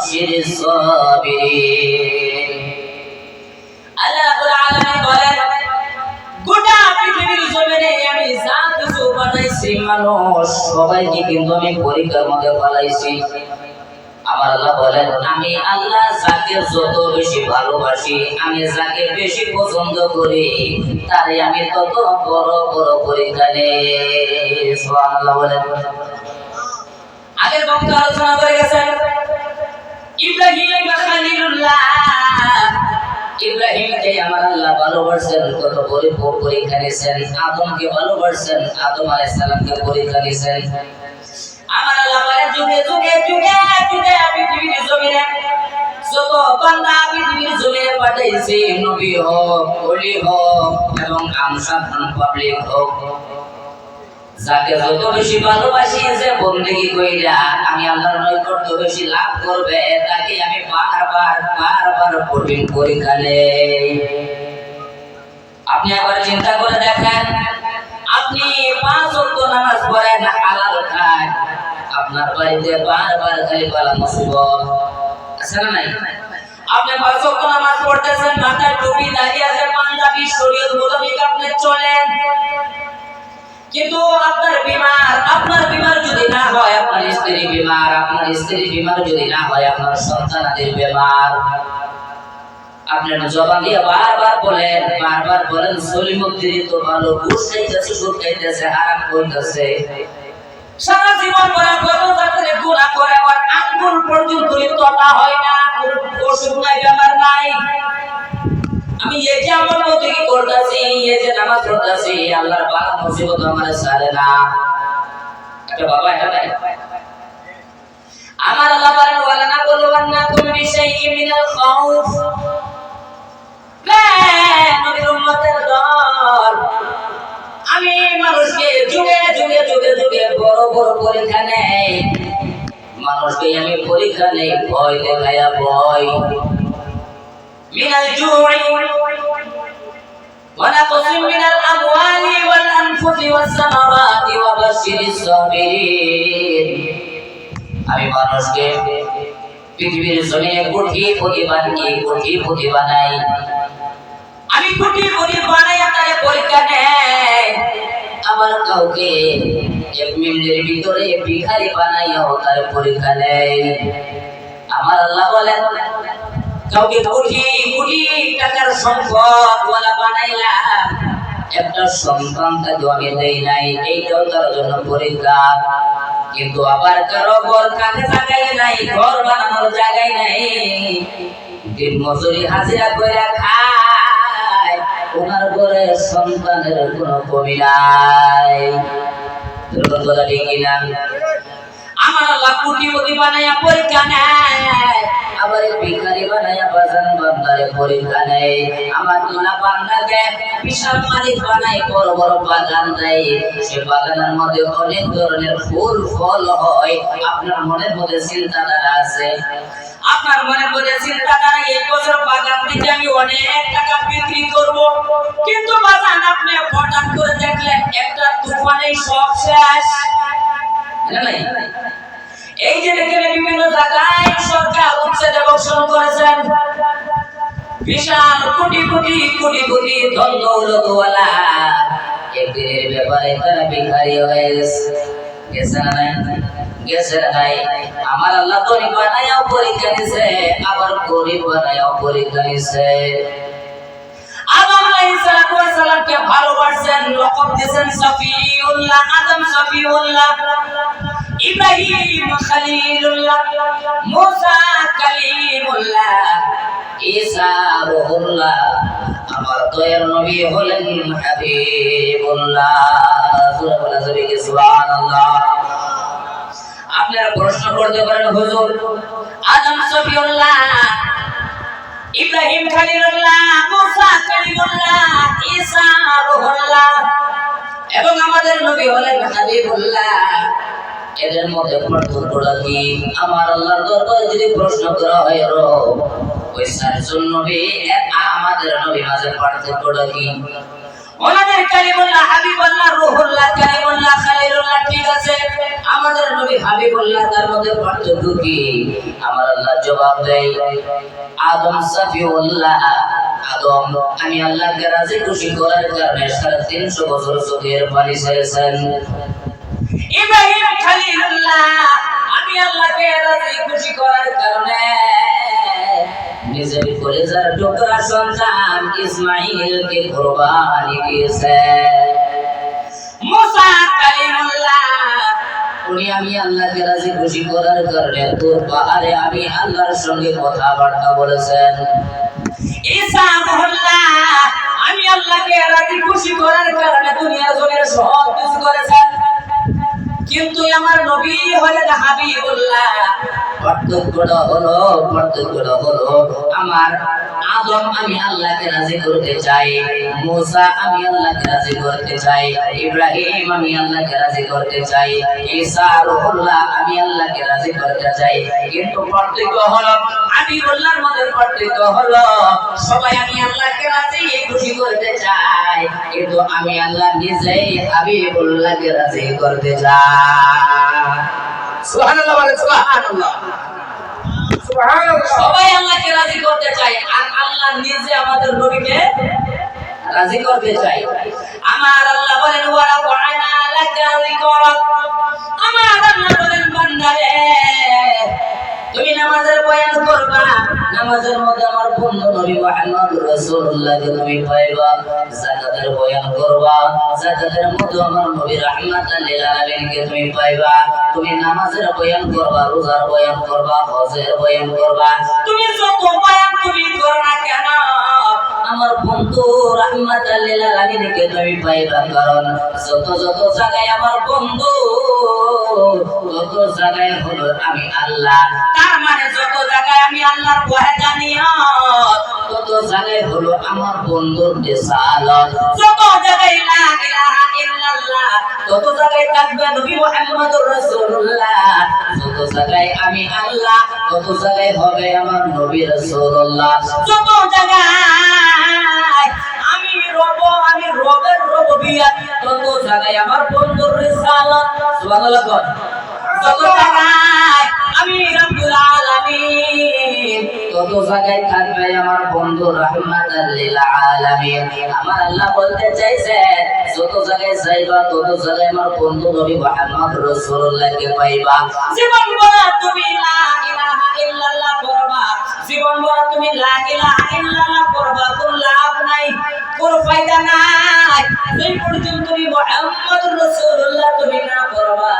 বাশশিরিস Saverin. আল্লাহ রাব্বুল আলামিন বলেন, গোটা পৃথিবীর জমিনে আমি যা কিছু বানাইছি মানুষ সবাইকে কিন্তু আমি পরীক্ষার মধ্যে ফেলাইছি। আমার আল্লাহ বলেন, আমি আল্লাহ যাকে যত বেশি ভালোবাসি, আমি যাকে বেশি পছন্দ করি, তারে আমি তত বড় বড় পরীক্ষা নেই। সুবহানাল্লাহ বলেন। আগের বক্তা আলোচনা করে গেছেন ইব্রাহিম খলিলুল্লাহ, ইব্রাহিমকে আমার আল্লাহ ভালোবাসেন, কত পরীক্ষা নিয়েছেন। আদমকে ভালোবাসেন, আদম আলাইহিস সালামকে পরীক্ষা নিয়েছেন। আমার আল্লাহ বলেন, যুগে যুগে যুগে যুগে পৃথিবীর জমিনে যত বান্দা পৃথিবীর জমিনে পাঠাইছি, নবী হোক, ওলি হোক এবং আমসাধারণ পাবলিক হোক, যাকে যত বেশি ভালোবাসি, যে বন্দেগী কইরা আমি আল্লাহর নৈকট্য বেশি লাভ করবে, তাকে আমি বারবার কঠিন পরীক্ষা নেই। আপনি একবার চিন্তা করে দেখেন, আপনি 5 ওয়াক্ত নামাজ পড়েন, হালাল খান, আপনার বাড়িতে বারবার খালি বালা মুসিবত আছে না নাই? আপনি 5 ওয়াক্ত নামাজ পড়তেছেন, মাথায় টুপি, দাড়ি আছে, পাঞ্জাবি, শরীয়ত মোতাবেক আপনি চলেন, কিন্তু আপনার বিমার যদি না হয়, আপনার স্ত্রী বিমার, আপনার স্ত্রী বিমার যদি না হয়, আপনার সন্তানাদের বিমার, আপনার জবান দিয়ে বারবার বলেন সলিমুদ্দিন তো ভালো ঘুষ খাইতেছে, সুদ খাইতেছে, হারাম করতেছে, সারা জীবন পরে কত জাতের গুনাহ করে, আর আঙ্গুল পর্যন্ত তোলা হয় না, ওষুধ নাই, বেমার নাই। আমি এই যে আমল মতো কি করতেছি, এই যে নামাজ পড়তেছি, আল্লাহর বালা মুসিবত আমার সারে না। এটা বাবা, এটা নাই। আমার আল্লাহ বলেন, ওয়ালা নাবলুওয়ান্নাকুম বিশাইইন মিনাল খাউফ, নবীর উম্মতের দল, আমি মানুষকে যুগে যুগে যুগে যুগে বড় বড় পরীক্ষা নেই, মানুষকে আমি পরীক্ষা নেই, ভয় দেখায়া ভয়, মিনাল জুই ওয়া নাকসিম মিনাল আমওয়ালি ওয়াল আনফুসি ওয়াস সামারাতি ওয়া বাশশিরিস সাবিরিন। আমি মানুষকে পৃথিবীর জমিনে কোটিপতি বানাই, আমি কোটিপতি বানাই, তারে পরীক্ষা নেই। আবার কাউকে 1 মিনিটের ভিতরে ভিখারি বানাইও তার পরীক্ষা নেই। আমার আল্লাহ বলেন, কাউকে কোটি কোটি টাকার সম্পদ ওয়ালা বানাইলাম, একটা সন্তান তাকে আমি দেই নাই, এইটাও তার জন্য পরীক্ষা। কিন্তু আবার কারো ঘর কাছে জায়গায় নাই, ঘর বানানোর জায়গায় নাই, দিন মজুরি হাজিরা করে খায়, ওনার ঘরে সন্তানের কোনো কমি নাই। কথা ঠিক কিনা? আমার আল্লাহ কোটিপতি বানাইয়া পরীক্ষা নেয়, আবার ভিখারি বানাইয়া বাজান বান্দারে পরীক্ষা নেয়। আমার আল্লাহ বান্দাকে বিশাল মালিক বানাই, বড় বড় বাগান দেয়, সে বাগানের মধ্যে অনেক ধরনের ফুল ফল হয়। আপনার মনের মধ্যে চিন্তাধারা আছে, আপনার মনের মধ্যে চিন্তাধারা, এই বছর বাগান থেকে আমি অনেক টাকা বিক্রি করব, কিন্তু বাজান আপনি হঠাৎ করে দেখলেন একটা তুফানে সব শেষ। এই যে দেখেন বিভিন্ন জায়গায় সরকার উচ্ছেদ শুরু করেছেন, বিশাল কোটি কোটি ধন দৌলতওয়ালা একদিনের ব্যাপারে তারা ভিখারি হয়ে গেছে না নাই? আমার আল্লাহ ধনী বানাইয়াও পরীক্ষা নিছে, আবার গরিব বানাইয়াও পরীক্ষা নিছে। আদম আলাইহিস সালামকে ভালোবাসেন, লকব দিয়েছেন সফিউল্লাহ, আদম সফিউল্লাহ, ইব্রাহিম খলিলুল্লাহ, মুসা কালিমুল্লাহ, ঈসা রূহুল্লাহ, আমার দয়ার নবী হলেন হাবিবুল্লাহ। সুবহানাল্লাহ। আপনারা প্রশ্ন করতে পারেন, হুজুর আদম সফিউল্লাহ, ইব্রাহিম খলিলুল্লাহ, মুসা কালিমুল্লাহ, ঈসা রূহুল্লাহ এবং আমাদের নবী হলেন হাবিবুল্লাহ, এদের মধ্যে পার্থক্যটা কি? আমার আল্লাহর দরবারে যদি প্রশ্ন করা হয়, ওই চারজন নবী আমাদের নবী মাঝে পার্থক্যটা কি? ওনাদের কালিমুল্লাহ, হাবিবুল্লাহ, রূহুল্লাহ, কালিমুল্লাহ, খালিলুল্লাহ, ঠিক আছে। আমাদের নবী হাবিবুল্লাহ, তার মধ্যে পার্থক্য কি? আমার আল্লাহ জবাব দেয়, আদম সাফিউল্লাহ, আদম আমি আল্লাহকে রাজি খুশি করার কারণে 350 বছর চোখের পানি ছেড়েছেন। ইব্রাহিম খলিলুল্লাহ, আমি আল্লাহকে রাজি খুশি করার কারণে নিজের কলেজার টুকরা সন্তান ইসমাঈলকে কুরবানি দিয়েছেন। মুসা কালিমুল্লাহ, উনি আমি আল্লাহকে রাজি খুশি করার কারণে তোর পাহাড়ে আমি আল্লাহর সঙ্গে কথাবার্তা বলেছেন। ঈসা রূহুল্লাহ, আমি আল্লাহকে রাজি খুশি করার কারণে দুনিয়ার জমির সব কিছু করেছেন। কিন্তু আমার নবী হলেন হাবিবুল্লাহ। পার্থক্যটা হলো আমার আদম আমি আল্লাহকে রাজি করতে চাই, মুসা আমি আল্লাহকে রাজি করতে চাই, ইব্রাহিম আমি আল্লাহকে রাজি করতে চাই, ঈসা রূহুল্লাহ আমি আল্লাহকে রাজি করতে চাই। কিন্তু পার্থক্য হলো হাবিবুল্লাহর মধ্যে পার্থক্য হলো সবাই আমি আল্লাহকে রাজি খুশি করতে চাই, কিন্তু আমি আল্লাহ নিজেই হাবিবুল্লাহকে রাজি করতে চাই। সুবহানাল্লাহ, বলে সুবহানাল্লাহ। সবাই আল্লাহকে রাজি করতে চাই, আর আল্লাহ নিজে আমাদের নবীকে রাজি করতে চাই। আমার আল্লাহ বলেন ওয়ালা ফাআনা লাকা যিকরাক, আমার আল্লাহ বলেন বান্দারে তুমি নামাজের বয়ান করবা, নামাজের মধ্যে আমার বন্ধু নবী মুহাম্মদ রাসূলুল্লাহকে তুমি পাইবা। যাকাতের বয়ান করবা, যাকাতের মধ্যে আমার নবী রাহমাতাল লিল আলামিনকে তুমি পাইবা। তুমি নামাজের বয়ান করবা, রোজার বয়ান করবা, হজের বয়ান করবা, তুমি যত বয়ান তুমি করো না কেন আমার বন্ধু রাহমাতাল লিল আলামিনকে তুমি পাইবা। কারণ যত জায়গায় আমার বন্ধু তত জায়গায় হলো আমি আল্লাহ। তার মানে যত জায়গায় আমি আল্লাহর ওয়াহদানিয়ত তত জায়গায় হলো আমার বন্ধুর রিসালাত। যত জায়গায় লা ইলাহা ইল্লাল্লাহ তত জায়গায় থাকবে নবী মুহাম্মদুর রাসূলুল্লাহ। যত জায়গায় আমি আল্লাহ তত জায়গায় হবে আমার নবী রাসূলুল্লাহ। যত জায়গায় আমি রবের রুবুবিয়্যাত তত জায়গায় আমার বন্ধুর রিসালাত। সুবহানাল্লাহ। যত জায়গায় আমি রব্বুল আলামিন তত জায়গায় থাকবে আমার বন্ধু রাহমাতাল লিল আলামিন। আমার আল্লাহ বলতে চাইছে যত জায়গায় যাইবা তত জায়গায় আমার বন্ধু নবী মুহাম্মদ রাসূলুল্লাহকে পাইবা। জীবন ভরা তুমি লা ইলাহা ইল্লাল্লাহ পড়বা, জীবন ভরা তুমি লা ইলাহা ইল্লাল্লাহ পড়বা, কোন লাভ নাই, কোন ফায়দা নাই। যেই পর্যন্ত তুমি মুহাম্মদ রাসূলুল্লাহ তুমি না পড়বা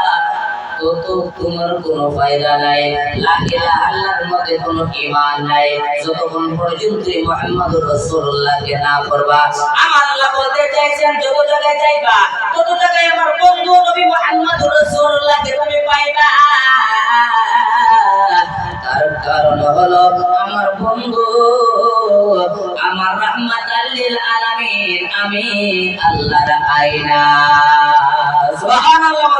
তত তোমার কোনো ফায়দা নাই। লা ইলাহা আল্লাহর মধ্যে কোনো ঈমান নাই যতক্ষণ পর্যন্ত মুহাম্মদুর রাসূলুল্লাহকে না পড়বা। আমার আল্লাহ বলতে চাইছেন যত জায়গায় যাইবা তত জায়গায় আমার বন্ধু নবী মুহাম্মদুর রাসূলুল্লাহকে তুমি পাইবা। তার কারণ হলো আমার বন্ধু আমার রাহমাতাল লিল আলামিন, আমি আল্লাহর আয়না। সুবহানাল্লাহ।